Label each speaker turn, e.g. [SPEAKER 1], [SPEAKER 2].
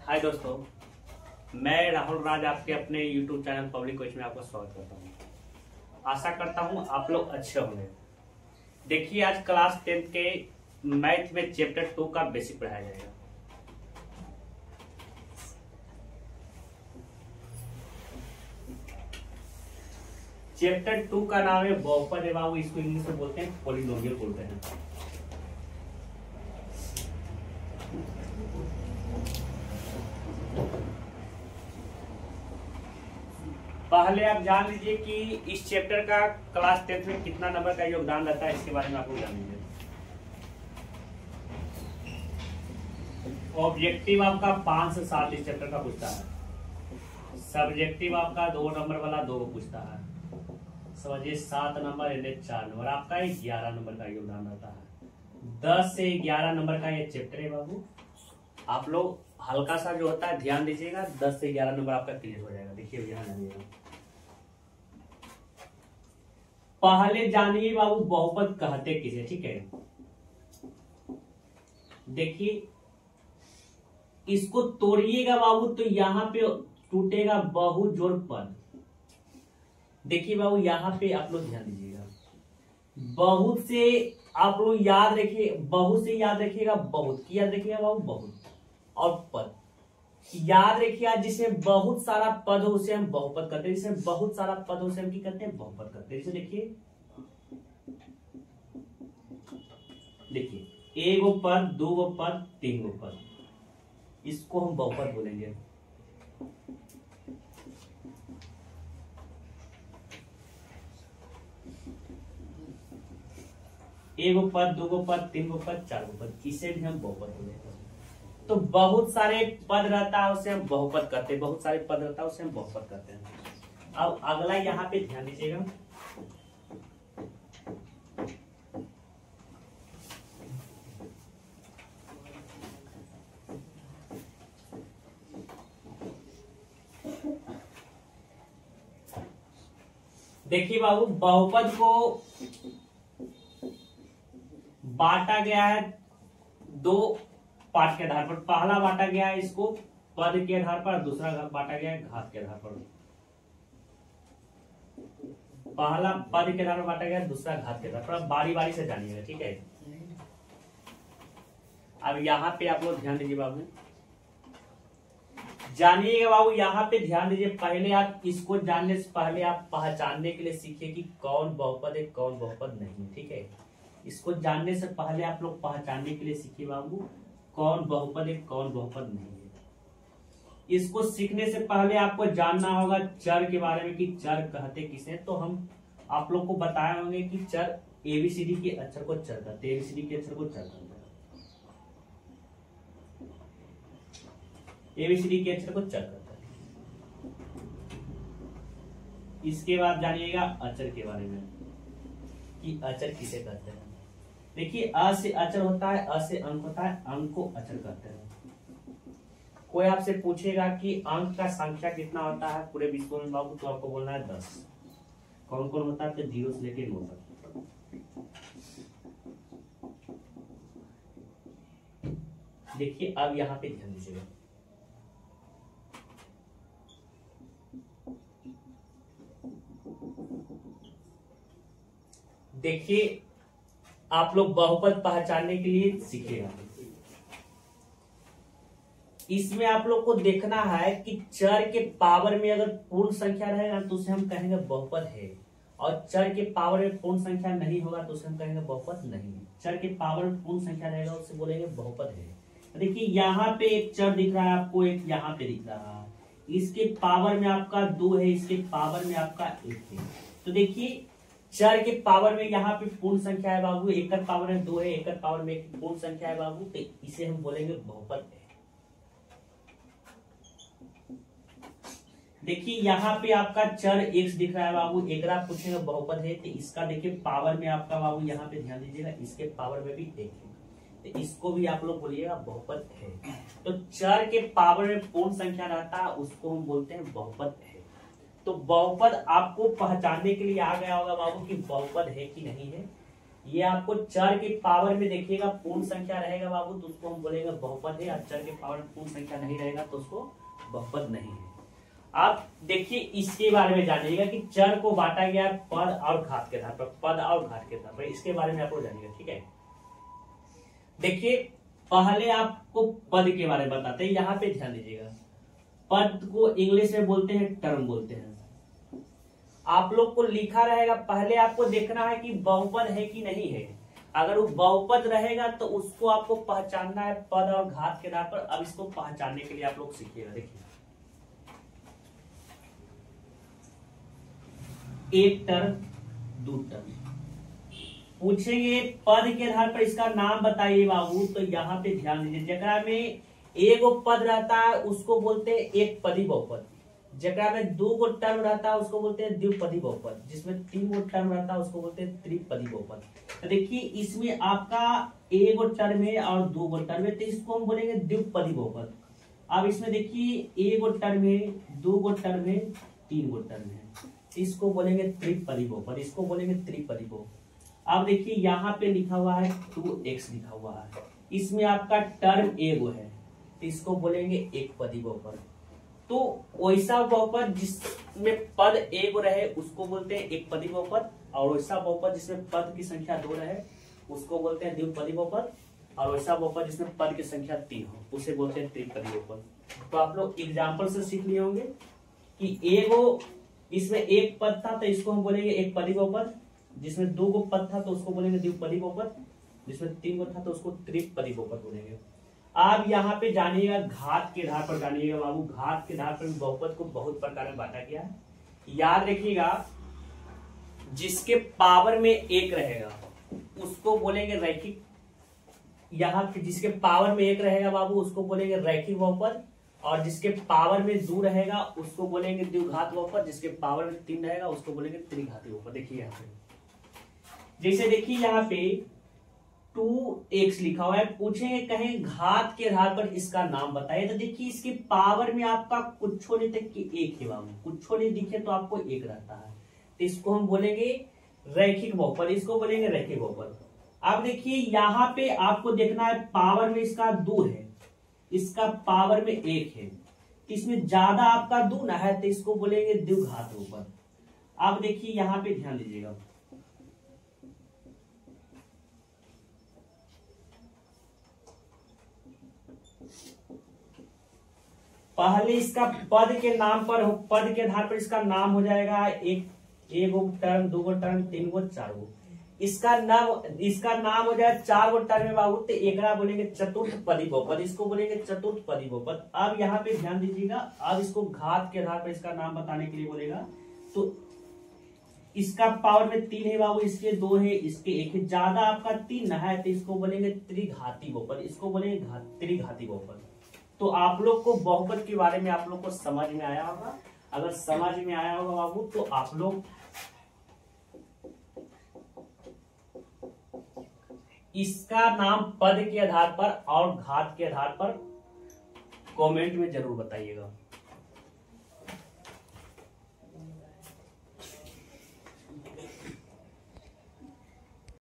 [SPEAKER 1] हाय दोस्तों, मैं राहुल राज आपके अपने YouTube चैनल पब्लिक क्विज में आपका स्वागत करता हूँ। आशा करता हूँ आप लोग अच्छे होंगे। देखिए, आज क्लास 10 के मैथ में चैप्टर 2 का बेसिक पढ़ाया जाएगा। चैप्टर 2 का नाम है बहुपद है बाबू। इसको इंग्लिश में बोलते हैं पॉलिनोमियल बोलते हैं। पहले आप जान लीजिए कि इस चैप्टर का क्लास 10 में कितना नंबर का योगदान रहता है, इसके बारे में आप लोग जान लीजिए। ऑब्जेक्टिव आपका 5 से 7 इस चैप्टर का पूछता है। सब्जेक्टिव आपका 2 नंबर वाला 2 पूछता है। समझिए 7 नंबर यानी 4 नंबर आपका 11 नंबर का योगदान रहता है। 10 से 11 नंबर का ये चैप्टर है बाबू। आप लोग हल्का सा जो होता है ध्यान दीजिएगा, 10 से 11 नंबर आपका क्लियर हो जाएगा। देखिए ध्यान दीजिएगा। पहले जानिए बाबू बहुपद कहते किसे, ठीक है। देखिए इसको तोड़िएगा बाबू तो यहां पे टूटेगा बहुजोड़ पद। देखिए बाबू यहाँ पे आप लोग ध्यान दीजिएगा। बहुत से आप लोग याद रखिए, बहुत से याद रखिएगा, बहुत की याद रखिएगा बाबू, बहुत और पद याद रखिएगा। जिसमें बहुत सारा पद हो उसे हम बहुपद करते हैं, जिसमें बहुत सारा पद हो उसे हम क्या करते हैं, बहुपद करते हैं। जैसे देखिए 1 गो पद, 2 गो पद, 3 गो पद, इसको हम बहुपद बोलेंगे। एक गो पद, 2 गो पद, 3 गो पद, 4 गो पद, इसे भी हम बहुपद बोलेंगे। तो बहुत सारे पद रहता है उसे हम बहुपद करते हैं, बहुत सारे पद रहता है उसे हम बहुपद करते हैं। अब अगला यहाँ पे ध्यान दीजिएगा। देखिए बाबू बहुपद को बांटा गया है 2 पार्ट के आधार पर। पहला बांटा गया है इसको पद के आधार पर, दूसरा बांटा गया है घात के आधार पर। पहला पद के आधार पर बांटा गया है, दूसरा घात के आधार पर। बारी बारी से जानिएगा, ठीक है। अब यहाँ पे आप लोग ध्यान दीजिए बाबू, जानिएगा बाबू, यहाँ पे ध्यान दीजिए। पहले आप इसको जानने से पहले आप पहचानने के लिए सीखिए कि कौन बहुपद है कौन बहुपद नहीं है, ठीक है। इसको जानने से पहले आप लोग पहचानने के लिए सीखिए बाबू, कौन बहुपद है कौन बहुपद नहीं है। इसको सीखने से पहले आपको जानना होगा चर के बारे में कि चर कहते किसे। तो हम आप लोग को बताए होंगे कि चर एबीसीडी के अक्षर को चर कहते हैं, एबीसीडी के अक्षर को चर कहते हैं, एबीसीडी के अक्षर को चर कहते हैं। इसके बाद जानिएगा अक्षर के बारे में कि अक्षर किसे कहते हैं। देखिए अ से अक्षर होता है, अ से अंक होता है, अंक को अक्षर कहते हैं। कोई आपसे पूछेगा कि अंक का संख्या कितना होता है पूरे विश्व में बाबू, तो आपको बोलना है 10। कौन कौन होता है, तो 0 से लेकर 9 तक। देखिए अब यहाँ पे ध्यान दीजिएगा। देखिए आप लोग बहुपद पहचानने के लिए सीखेगा। इसमें आप लोग को देखना है कि चर के पावर में अगर पूर्ण संख्या रहेगा तो उसे हम कहेंगे बहुपद है, और चर के पावर में पूर्ण संख्या नहीं होगा तो उसे हम कहेंगे बहुपद नहीं है। चर के पावर में पूर्ण संख्या रहेगा उसे बोलेंगे बहुपद है। देखिए यहाँ पे एक चर दिख रहा है आपको, एक यहाँ पे दिख रहा है। इसके पावर में आपका 2 है, इसके पावर में आपका 1 है। तो देखिए चर के पावर में यहाँ पे पूर्ण संख्या है बाबू, एक पावर में 2 है, एक पावर में 1 पूर्ण संख्या है बाबू, तो इसे हम बोलेंगे बहुपद है। देखिए यहाँ पे आपका चर x दिख रहा है बाबू, एक आप पूछेंगे बहुपद है, तो इसका देखिए पावर में आपका बाबू यहाँ पे ध्यान दीजिएगा, इसके पावर में भी 1 है, तो इसको भी आप लोग बोलिएगा बहुपद है। तो चर के पावर में पूर्ण संख्या रहता है उसको हम बोलते हैं बहुपद है। तो बहुपद आपको पहचानने के लिए आ गया होगा बाबू कि बहुपद है कि नहीं है। ये आपको चर के पावर में देखिएगा पूर्ण संख्या रहेगा बाबू तो उसको हम बोलेंगे बहुपद है, और चर के पावर में पूर्ण संख्या नहीं रहेगा तो उसको बहुपद नहीं है। आप देखिए इसके बारे में जानिएगा कि चर को बांटा गया है पद और घात के आधार पर, पद और घात के आधार पर, इसके बारे में आपको जानिएगा। ठीक है, देखिए पहले आपको पद के बारे में बताते हैं, यहाँ पे ध्यान दीजिएगा। पद को इंग्लिश में बोलते हैं टर्म बोलते हैं। आप लोग को लिखा रहेगा, पहले आपको देखना है कि बहुपद है कि नहीं है। अगर वो बहुपद रहेगा तो उसको आपको पहचानना है पद और घात के आधार पर। अब इसको पहचानने के लिए आप लोग सीखिएगा। देखिए एक टर्म, दो टर्म पूछेंगे पद के आधार पर इसका नाम बताइए बाबू, तो यहाँ पे ध्यान दीजिए। जकरा में एगो पद रहता है उसको बोलते हैं एक पदी बहुपद, जकरा में दो गो टर्म रहता है उसको बोलते हैं द्विपदी बहुपद, जिसमें तीन गो टर्म रहता है उसको बोलते हैं त्रिपदी बहुपद। तो देखिए इसमें आपका एक गो टर्म है और दो गो टर्म है तो इसको हम बोलेंगे द्विपदी बहुपद। अब इसमें देखिए एक गो टर्म है, दो गो टर्म है, तीन गो टर्म है, इसको बोलेंगे त्रिपदी बहुपद, इसको बोलेंगे त्रिपदी बहुपद। अब देखिए यहाँ पे लिखा हुआ है 2x लिखा हुआ है, इसमें आपका टर्म एगो है तो इसको बोलेंगे एक पदी बहुपद। तो वैसा बहुपद जिसमें पद एगो रहे उसको बोलते हैं एक पदी बहुपद, और वैसा बहुपद जिसमें पद की संख्या दो रहे उसको बोलते हैं द्विपदी बहुपद, और वैसा बहुपद जिसमें पद की संख्या तीन हो उसे बोलते हैं त्रिपदी बहुपद। तो आप लोग एग्जाम्पल से सीख लिए होंगे कि एगो इसमें एक पद था तो इसको हम बोलेंगे एक पदी बहुपद, जिसमें दो गो पद था तो उसको बोलेंगे द्विपदी बहुपद, जिसमें तीन गो था तो उसको त्रिपदी बहुपद बोलेंगे। आप यहाँ पे जानिएगा घात के आधार पर जानिएगा बाबू, घात के आधार पर बहुपद को बहुत प्रकार में बांटा गया है। याद रखिएगा जिसके पावर में एक रहेगा उसको बोलेंगे रैखिक, यहाँ पे जिसके पावर में एक रहेगा बाबू उसको बोलेंगे रैखिक बहुपद, और जिसके पावर में दो रहेगा उसको बोलेंगे द्विघात बहुपद, जिसके पावर में तीन रहेगा उसको बोलेंगे त्रिघाती बहुपद। देखिए यहाँ पे जैसे देखिए यहाँ पे 2x लिखा हुआ है, पूछेंगे कहें घात के आधार पर इसका नाम बताइए, तो देखिए इसके पावर में आपका कुछ नहीं तक कि एक है बाबू, कुछ नहीं दिखे तो आपको एक रहता है तो इसको हम बोलेंगे रैखिक बहुपद, इसको बोलेंगे रैखिक बहुपद। अब देखिए यहाँ पे आपको देखना है पावर में इसका दो है, इसका पावर में एक है, इसमें ज्यादा आपका दो ना है तो इसको बोलेंगे द्विघात बहुपद। अब देखिए यहाँ पे ध्यान दीजिएगा, पहले इसका पद के नाम पर, पद के आधार पर इसका नाम हो जाएगा एक गो टर्म, दो गो टर्म, तीन गो, चार गो। इसका नाम हो जाए चार गो टर्म में बाबू तो एक बोलेंगे चतुर्थ पदी बहुपद, इसको बोलेंगे चतुर्थ पदी बहुपद। अब यहाँ पे ध्यान दीजिएगा, अब इसको घात के आधार पर इसका नाम बताने के लिए बोलेगा तो इसका पावर में तीन है बाबू, इसके दो है, इसके एक है, ज्यादा आपका तीन है तो इसको बोलेंगे त्रिघाती बहुपद, इसको बोलेंगे त्रिघाती बहुपद। तो आप लोग को बहुपद के बारे में आप लोग को समझ में आया होगा। अगर समझ में आया होगा बाबू तो आप लोग इसका नाम पद के आधार पर और घात के आधार पर कमेंट में जरूर बताइएगा।